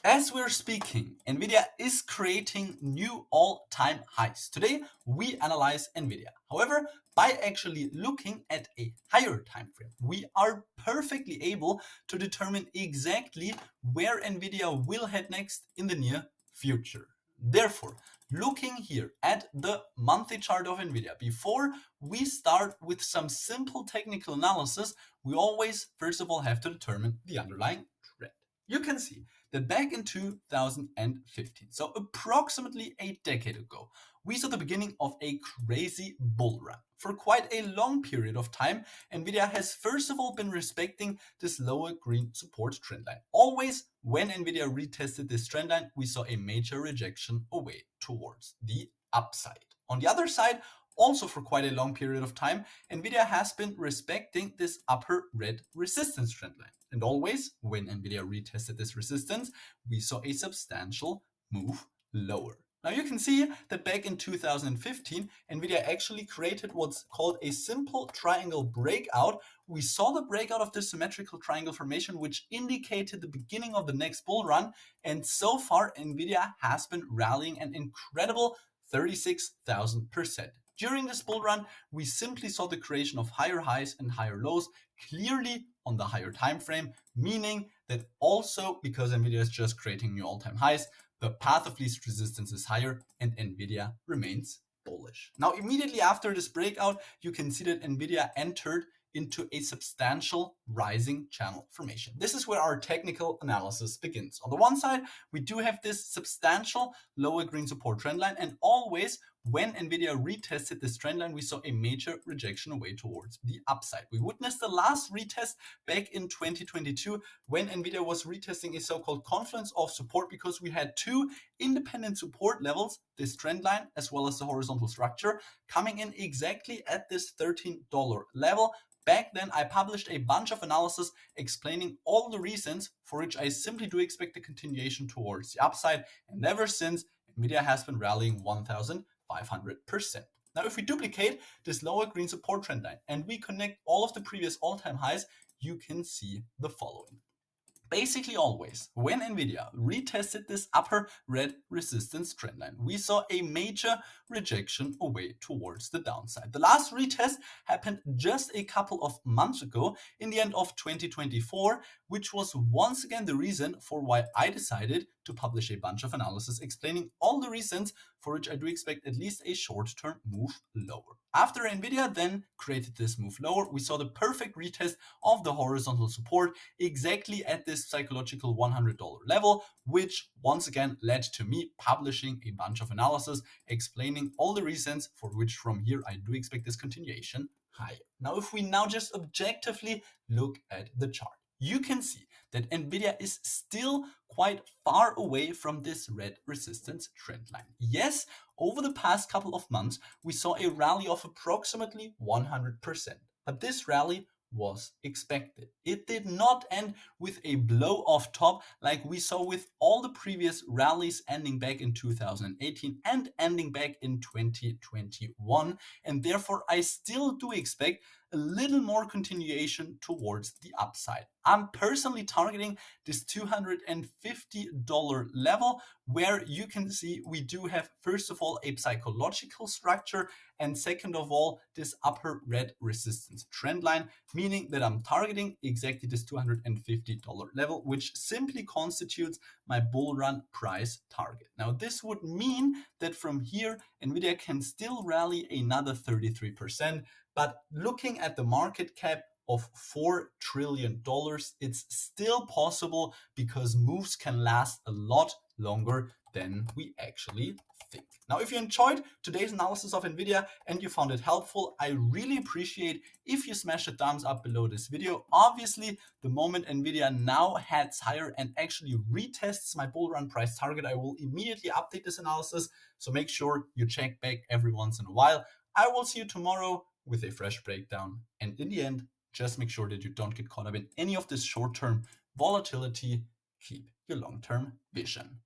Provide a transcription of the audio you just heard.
As we're speaking, Nvidia is creating new all-time highs. Today, we analyze Nvidia. However, by actually looking at a higher time frame, we are perfectly able to determine exactly where Nvidia will head next in the near future. Therefore, looking here at the monthly chart of Nvidia, before we start with some simple technical analysis, we always, first of all, have to determine the underlying trend. You can see that back in 2015, so approximately a decade ago, we saw the beginning of a crazy bull run. For quite a long period of time, Nvidia has first of all been respecting this lower green support trendline. Always when Nvidia retested this trendline, we saw a major rejection away towards the upside. On the other side, also for quite a long period of time, Nvidia has been respecting this upper red resistance trendline. And always, when Nvidia retested this resistance, we saw a substantial move lower. Now you can see that back in 2015, Nvidia actually created what's called a simple triangle breakout. We saw the breakout of this symmetrical triangle formation, which indicated the beginning of the next bull run. And so far, Nvidia has been rallying an incredible 36,000%. During this bull run, we simply saw the creation of higher highs and higher lows clearly on the higher time frame, meaning that also because Nvidia is just creating new all-time highs, the path of least resistance is higher and Nvidia remains bullish. Now, immediately after this breakout, you can see that Nvidia entered into a substantial rising channel formation. This is where our technical analysis begins. On the one side, we do have this substantial lower green support trendline, and always when Nvidia retested this trendline, we saw a major rejection away towards the upside. We witnessed the last retest back in 2022 when Nvidia was retesting a so-called confluence of support because we had two independent support levels, this trendline as well as the horizontal structure, coming in exactly at this $13 level. Back then, I published a bunch of analysis explaining all the reasons for which I simply do expect a continuation towards the upside. And ever since, Nvidia has been rallying 1,500%. Now, if we duplicate this lower green support trend line and we connect all of the previous all-time highs, you can see the following. Basically always, when Nvidia retested this upper red resistance trendline, we saw a major rejection away towards the downside. The last retest happened just a couple of months ago in the end of 2024, which was once again the reason for why I decided to publish a bunch of analysis explaining all the reasons for which I do expect at least a short-term move lower. After Nvidia then created this move lower, we saw the perfect retest of the horizontal support exactly at this psychological $100 level, which once again led to me publishing a bunch of analysis explaining all the reasons for which from here I do expect this continuation higher. Now, if we now just objectively look at the chart, you can see that Nvidia is still quite far away from this red resistance trend line. Yes, over the past couple of months, we saw a rally of approximately 100%, but this rally was expected. It did not end with a blow off top like we saw with all the previous rallies ending back in 2018 and ending back in 2021. And therefore, I still do expect a little more continuation towards the upside. I'm personally targeting this $250 level where you can see we do have, first of all, a psychological structure, and second of all, this upper red resistance trend line, meaning that I'm targeting exactly this $250 level, which simply constitutes my bull run price target. Now, this would mean that from here, Nvidia can still rally another 33%, but looking at the market cap of $4 trillion, it's still possible because moves can last a lot longer than we actually think. Now, if you enjoyed today's analysis of Nvidia and you found it helpful, I really appreciate if you smash a thumbs up below this video. Obviously, the moment Nvidia now heads higher and actually retests my bull run price target, I will immediately update this analysis. So make sure you check back every once in a while. I will see you tomorrow with a fresh breakdown. And in the end, just make sure that you don't get caught up in any of this short-term volatility. Keep your long-term vision.